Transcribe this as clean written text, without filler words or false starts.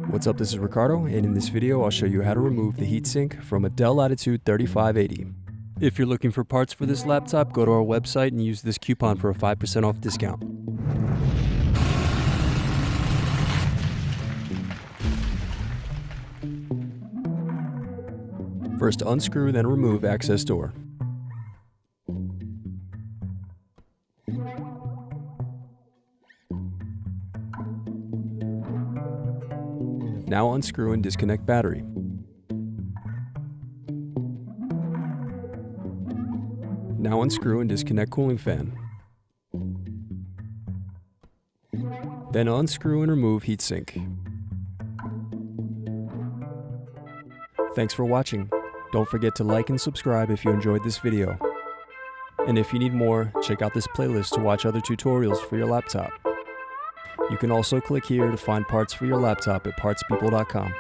What's up, this is Ricardo, and in this video I'll show you how to remove the heatsink from a Dell Latitude 3580. If you're looking for parts for this laptop, go to our website and use this coupon for a 5% off discount. First unscrew, then remove access door. Now unscrew and disconnect battery. Now unscrew and disconnect cooling fan. Then unscrew and remove heatsink. Thanks for watching. Don't forget to like and subscribe if you enjoyed this video. And if you need more, check out this playlist to watch other tutorials for your laptop. You can also click here to find parts for your laptop at partspeople.com.